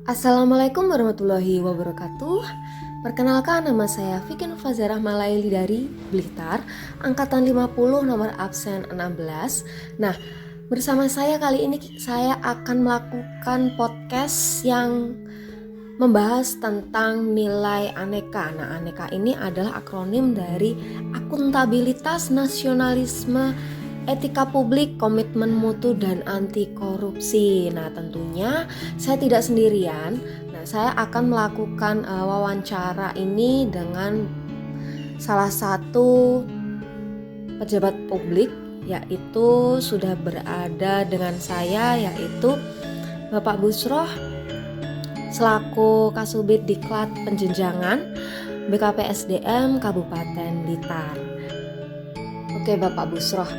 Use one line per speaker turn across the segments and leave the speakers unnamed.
Assalamualaikum warahmatullahi wabarakatuh. Perkenalkan, nama saya Vicky Nufazarah Malaili dari Blitar, angkatan 50 nomor absen 16. Nah, bersama saya kali ini saya akan melakukan podcast yang membahas tentang nilai aneka. Nah, aneka ini adalah akronim dari akuntabilitas, nasionalisme, etika publik, komitmen mutu, dan anti korupsi. Nah, tentunya saya tidak sendirian. Nah, saya akan melakukan wawancara ini dengan salah satu pejabat publik, yaitu sudah berada dengan saya, yaitu Bapak Busroh selaku Kasubid Diklat Penjenjangan BKPSDM Kabupaten Blitar. Oke, Bapak Busroh,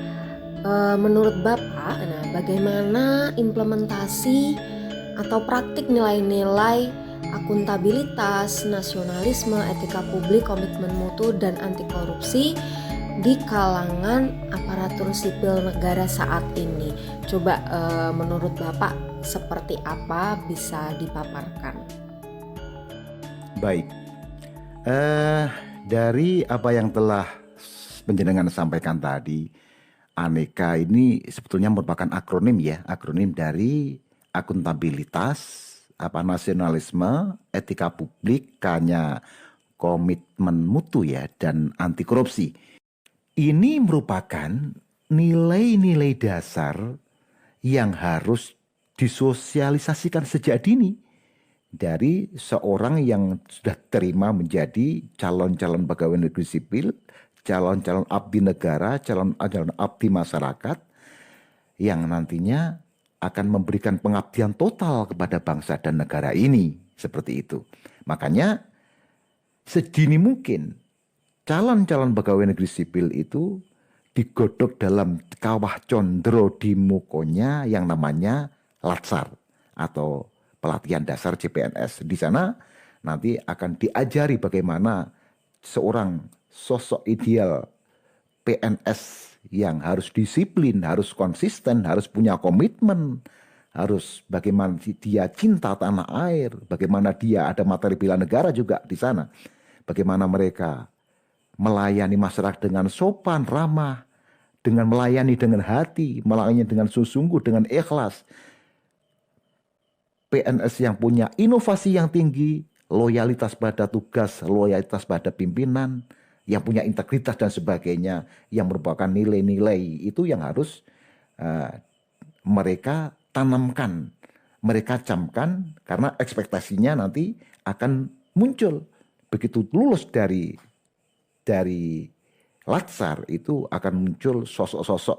menurut Bapak, bagaimana implementasi atau praktik nilai-nilai akuntabilitas, nasionalisme, etika publik, komitmen mutu, dan anti korupsi di kalangan aparatur sipil negara saat ini? Coba menurut Bapak seperti apa, bisa dipaparkan?
Baik, dari apa yang telah penjenengan sampaikan tadi, aneka ini sebetulnya merupakan akronim dari akuntabilitas, nasionalisme, etika publik, komitmen mutu dan anti korupsi. Ini merupakan nilai-nilai dasar yang harus disosialisasikan sejak dini dari seorang yang sudah terima menjadi calon-calon pegawai negeri sipil, calon-calon abdi negara, calon abdi masyarakat yang nantinya akan memberikan pengabdian total kepada bangsa dan negara ini, seperti itu. Makanya sedini mungkin calon-calon pegawai negeri sipil itu digodok dalam kawah condro di mukonya yang namanya latsar atau pelatihan dasar CPNS. Di sana nanti akan diajari bagaimana seorang sosok ideal PNS yang harus disiplin, harus konsisten, harus punya komitmen, harus bagaimana dia cinta tanah air, bagaimana dia ada materi bela negara juga di sana. Bagaimana mereka melayani masyarakat dengan sopan, ramah, dengan melayani dengan hati, melayani dengan sungguh-sungguh, dengan ikhlas. PNS yang punya inovasi yang tinggi, loyalitas pada tugas, loyalitas pada pimpinan, yang punya integritas dan sebagainya, yang merupakan nilai-nilai itu yang harus mereka tanamkan, mereka camkan, karena ekspektasinya nanti akan muncul. Begitu lulus dari Latsar itu akan muncul sosok-sosok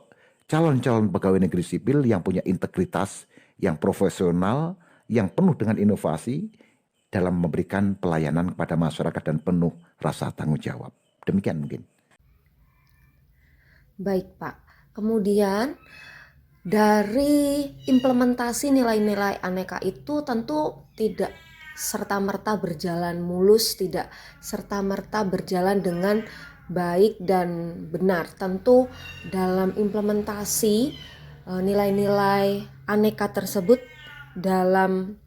calon-calon pegawai negeri sipil yang punya integritas, yang profesional, yang penuh dengan inovasi dalam memberikan pelayanan kepada masyarakat dan penuh rasa tanggung jawab. Demikian mungkin.
Baik, Pak. Kemudian dari implementasi nilai-nilai aneka itu tentu tidak serta-merta berjalan mulus, tidak serta-merta berjalan dengan baik dan benar. Tentu dalam implementasi nilai-nilai aneka tersebut dalam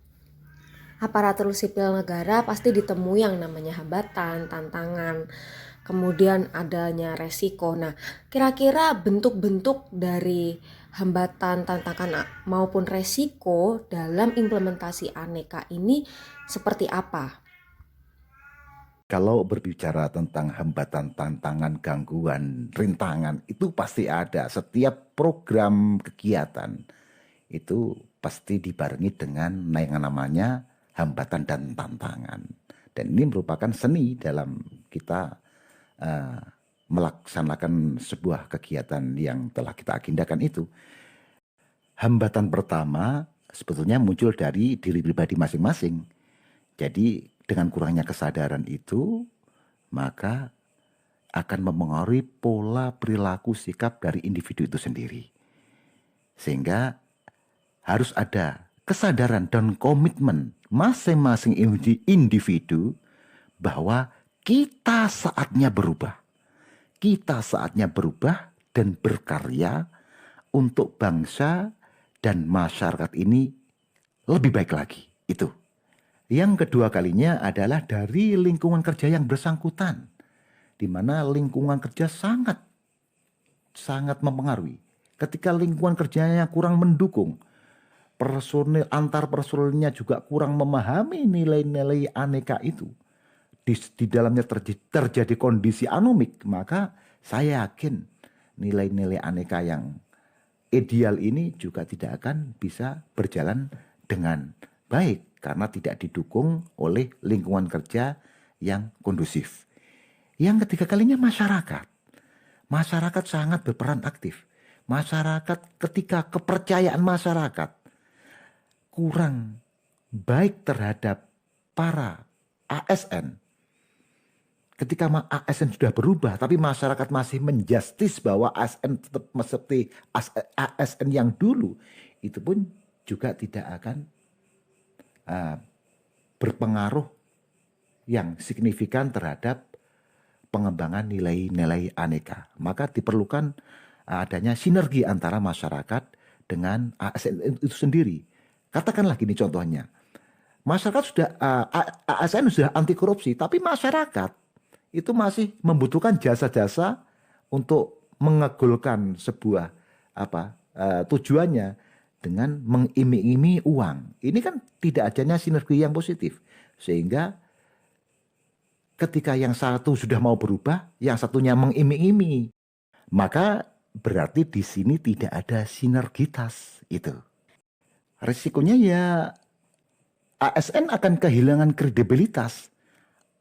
aparatur sipil negara pasti ditemui yang namanya hambatan, tantangan, kemudian adanya resiko. Nah, kira-kira bentuk-bentuk dari hambatan, tantangan maupun resiko dalam implementasi aneka ini seperti apa?
Kalau berbicara tentang hambatan, tantangan, gangguan, rintangan, itu pasti ada. Setiap program kegiatan itu pasti dibarengi dengan yang namanya hambatan dan tantangan. Dan ini merupakan seni dalam kita melaksanakan sebuah kegiatan yang telah kita agendakan itu. Hambatan pertama sebetulnya muncul dari diri pribadi masing-masing. Jadi dengan kurangnya kesadaran itu, maka akan mempengaruhi pola perilaku sikap dari individu itu sendiri. Sehingga harus ada kesadaran dan komitmen masing-masing individu bahwa kita saatnya berubah. Kita saatnya berubah dan berkarya untuk bangsa dan masyarakat ini lebih baik lagi. Itu. Yang kedua kalinya adalah dari lingkungan kerja yang bersangkutan, di mana lingkungan kerja sangat mempengaruhi. Ketika lingkungan kerjanya kurang mendukung, personil antar personilnya juga kurang memahami nilai-nilai aneka itu, di dalamnya terjadi kondisi anomik, maka saya yakin nilai-nilai aneka yang ideal ini juga tidak akan bisa berjalan dengan baik karena tidak didukung oleh lingkungan kerja yang kondusif. Yang ketiga kalinya masyarakat. Masyarakat sangat berperan aktif. Masyarakat, ketika kepercayaan masyarakat kurang baik terhadap para ASN, ketika ASN sudah berubah tapi masyarakat masih menjustis bahwa ASN tetap seperti ASN yang dulu, itu pun juga tidak akan berpengaruh yang signifikan terhadap pengembangan nilai-nilai aneka. Maka diperlukan adanya sinergi antara masyarakat dengan ASN itu sendiri. Katakanlah gini contohnya, masyarakat sudah ASN sudah anti korupsi, tapi masyarakat itu masih membutuhkan jasa-jasa untuk mengegulkan sebuah tujuannya dengan mengiming-imingi uang. Ini kan tidak adanya sinergi yang positif. Sehingga ketika yang satu sudah mau berubah, yang satunya mengiming-imingi, maka berarti di sini tidak ada sinergitas itu. Resikonya ya ASN akan kehilangan kredibilitas.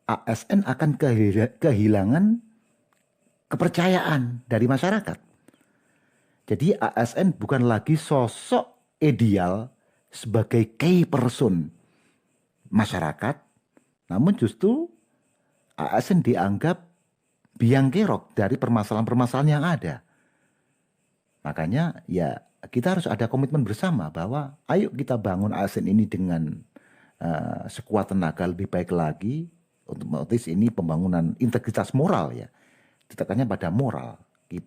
ASN akan kehilangan kepercayaan dari masyarakat. Jadi ASN bukan lagi sosok ideal sebagai key person masyarakat, namun justru ASN dianggap biang kerok dari permasalahan-permasalahan yang ada. Makanya ya kita harus ada komitmen bersama bahwa ayo kita bangun ASN ini dengan sekuat tenaga lebih baik lagi. Otomatis ini pembangunan integritas moral ya. Ditekannya pada moral.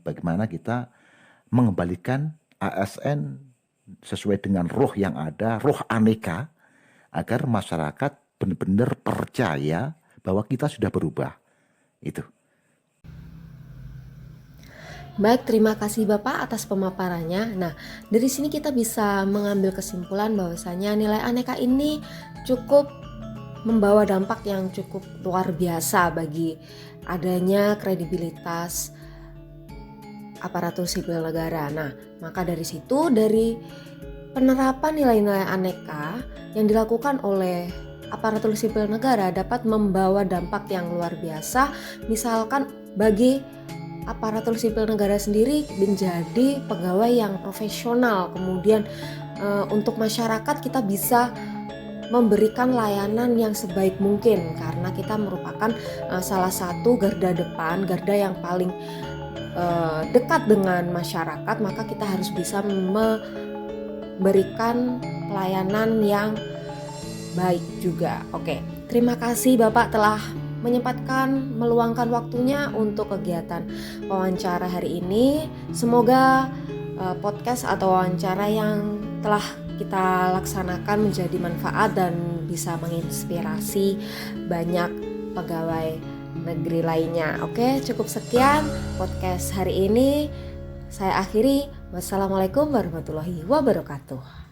Bagaimana kita mengembalikan ASN sesuai dengan roh yang ada, roh aneka, agar masyarakat benar-benar percaya bahwa kita sudah berubah. Itu.
Baik, terima kasih Bapak atas pemaparannya. Nah, dari sini kita bisa mengambil kesimpulan bahwasanya nilai aneka ini cukup membawa dampak yang cukup luar biasa bagi adanya kredibilitas aparatur sipil negara. Nah, maka dari situ, dari penerapan nilai-nilai aneka yang dilakukan oleh aparatur sipil negara dapat membawa dampak yang luar biasa. Misalkan bagi aparatur sipil negara sendiri menjadi pegawai yang profesional. Kemudian untuk masyarakat kita bisa memberikan layanan yang sebaik mungkin karena kita merupakan salah satu garda depan, garda yang paling dekat dengan masyarakat, maka kita harus bisa memberikan pelayanan yang baik juga. Oke, terima kasih Bapak telah menyempatkan meluangkan waktunya untuk kegiatan wawancara hari ini. Semoga podcast atau wawancara yang telah kita laksanakan menjadi manfaat dan bisa menginspirasi banyak pegawai negeri lainnya. Oke, cukup sekian podcast hari ini. Saya akhiri. Wassalamualaikum warahmatullahi wabarakatuh.